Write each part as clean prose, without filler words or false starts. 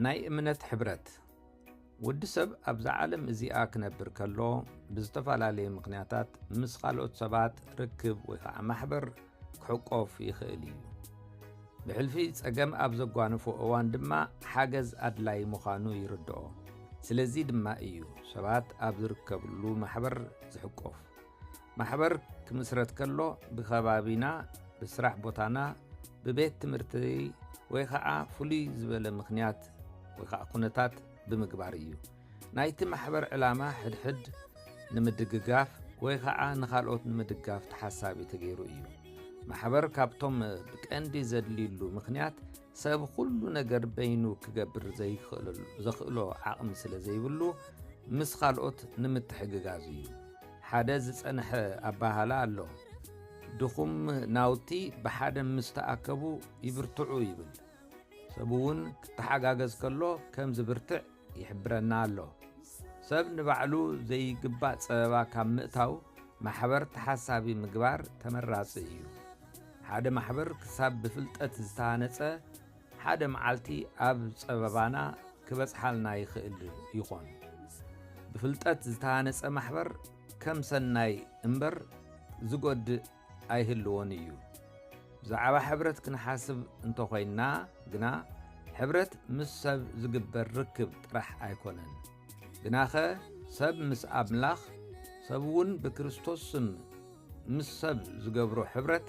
ናይ እምነት ሕብረት ወዲ ሰብ ኣብዛ ዓለም እዚኣ ክነብር ከሎ ብዝተፈላለየ ምክንያታት ምስ ካልኦት ሰባት ርክብ ወይ ከዓ ማሕበር ክሕቆፍ ይኽእል እዩ። ብሕልፊ ጸገም ኣብ ዘጓንፎ እዋን ድማ ሓገዝ ኣድላይ ምዃኑ ይርድኦ። ስለዚ ድማ እዩ ሰባት ኣብ ዝርከብሉ ማሕበር ዝሕቆፍ። ማሕበር ክምስረት ከሎ ብኸባቢና፣ ብስራሕ ቦታና፣ ብቤት ትምህርቲ ወይ ከዓ ፍሉይ ዝበለ ምክንያት ወይ ከዓ ኩነታት ብምግባር እዩ። ናይቲ ማሕበር ዕላማ ሕድሕድ ንምድግጋፍ ወይ ከዓ ንኻልኦት ንምድጋፍ ተሓሳቢ ተገይሩ እዩ። ማሕበር ካብቶም ብቀንዲ ዘድልይሉ ምክንያት ሰብ ኩሉ ነገር በይኑ ክገብር ዘኽእሎ ዓቕሚ ስለ ዘይብሉ ምስ ካልኦት ንምትሕግጋዝ እዩ። ሓደ ዝጸንሐ ኣባሃላ ኣሎ፣ ድኹም ናውቲ ብሓደ ምስ ተኣከቡ ይብርትዑ ይብል። ሰብ እውን ክተሓጋገዝ ከሎ ከም ዝብርትዕ ይሕብረና ኣሎ። ሰብ ንባዕሉ ዘይግባእ ፀበባ ካብ ምእታው ማሕበር ተሓሳቢ ምግባር ተመራፂ እዩ። ሓደ ማሕበር ክሳብ ብፍልጠት ዝተሃነፀ ሓደ መዓልቲ ኣብ ፀበባና ክበፅሓልና ይኽእል ይኾን። ብፍልጠት ዝተሃነፀ ማሕበር ከም ሰናይ እምበር ዝጎድእ ኣይህልዎን እዩ። ብዛዕባ ሕብረት ክንሓስብ እንተኾይንና ግና ሕብረት ምስ ሰብ ዝግበር ርክብ ጥራሕ ኣይኮነን። ግናኸ ሰብ ምስ ኣምላኽ፣ ሰብ እውን ብክርስቶስ ስም ምስ ሰብ ዝገብሮ ሕብረት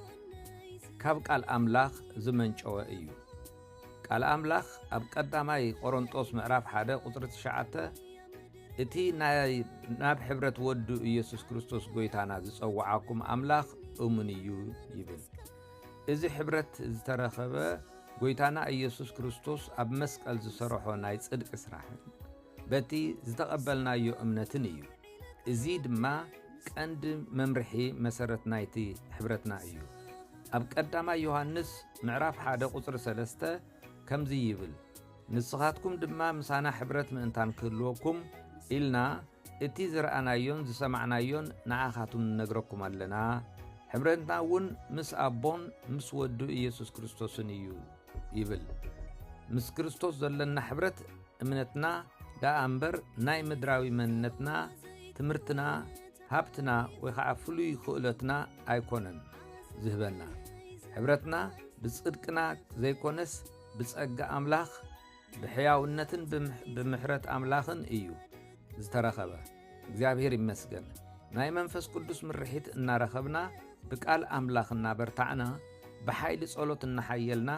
ካብ ቃል ኣምላኽ ዝመንጨወ እዩ። ቃል ኣምላኽ ኣብ ቀዳማይ ቆሮንጦስ ምዕራፍ 1 ቁጽሪ 9 እቲ ናብ ሕብረት ወዱ ኢየሱስ ክርስቶስ ጎይታና ዝጸውዓኩም ኣምላኽ እሙን እዩ ይብል። እዚ ሕብረት ዝተረኸበ ጎይታና ኢየሱስ ክርስቶስ ኣብ መስቀል ዝሰርሖ ናይ ጽድቂ ስራሕን በቲ ዝተቐበልናዮ እምነትን እዩ። እዚ ድማ ቀንዲ መምርሒ መሰረት ናይቲ ሕብረትና እዩ። ኣብ ቀዳማይ ዮሐንስ ምዕራፍ 1 ቁጽሪ 3 ከምዚ ይብል፣ ንስኻትኩም ድማ ምሳና ሕብረት ምእንታን ክህልወኩም ኢልና እቲ ዝረኣናዮን ዝሰማዕናዮን ንዓኻቱም ነግረኩም ኣለና። ሕብረትና እውን ምስ ኣቦን ምስ ወዱ ኢየሱስ ክርስቶስን እዩ ይብል። ምስ ክርስቶስ ዘለና ሕብረት እምነትና ዳኣ እምበር ናይ ምድራዊ መንነትና፣ ትምህርትና፣ ሃብትና ወይ ከዓ ፍሉይ ክእለትና ኣይኮነን ዝህበና። ሕብረትና ብጽድቅና ዘይኮነስ ብጸጋ ኣምላኽ ብሕያውነትን ብምሕረት ኣምላኽን እዩ ዝተረኸበ። እግዚአብሔር ይመስገን። ናይ መንፈስ ቅዱስ ምርሒት እናረኸብና ብቃል ኣምላኽ እናበርታዕና ብሓይሊ ጸሎት እናሓየልና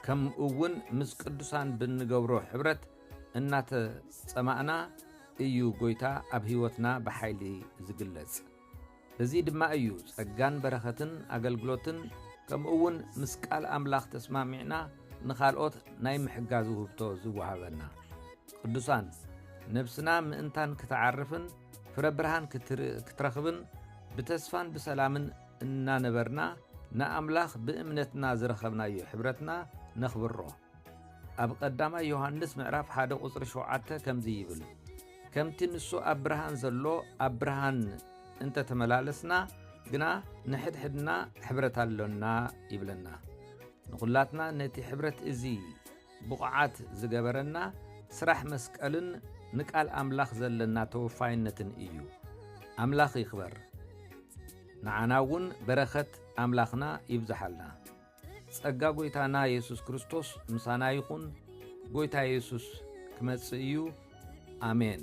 ከምኡውን ምስ ቅዱሳን ብንገብሮ ሕብረት እናተጸማእና እዩ ጎይታ ኣብ ህይወትና ብሓይሊ ዝግለጽ። እዚ ድማ እዩ ጸጋን በረኸትን ኣገልግሎትን ከምኡውን ምስ ቃል ኣምላኽ ተስማሚዕና ንኻልኦት ናይ ምሕጋዝ ውህብቶ ዝወሃበና። ቅዱሳን ነብስና ምእንታን ክትዓርፍን ፍረ ብርሃን ክትረኽብን ብተስፋን ብሰላምን እናነበርና ንኣምላኽ ብእምነትና ዝረኸብናዮ ሕብረትና ነኽብሮ። ኣብ ቀዳማይ ዮሐንስ ምዕራፍ 1 ቁጽሪ 7 ከምዚ ይብል፣ ከምቲ ንሱ ኣብ ብርሃን ዘሎ ኣብ ብርሃን እንተተመላለስና ግና ንሕድሕድና ሕብረት ኣሎና ይብለና። ንኹላትና ነቲ ሕብረት እዚ ብቑዓት ዝገበረና ስራሕ መስቀልን ንቃል ኣምላኽ ዘለና ተወፋይነትን እዩ። ኣምላኽ ይኽበር፣ ንዓና እውን በረኸት ኣምላኽና ይብዛሓልና። ጸጋ ጎይታና ኢየሱስ ክርስቶስ ምሳና ይኹን። ጎይታ ኢየሱስ ክመጽእ እዩ። ኣሜን።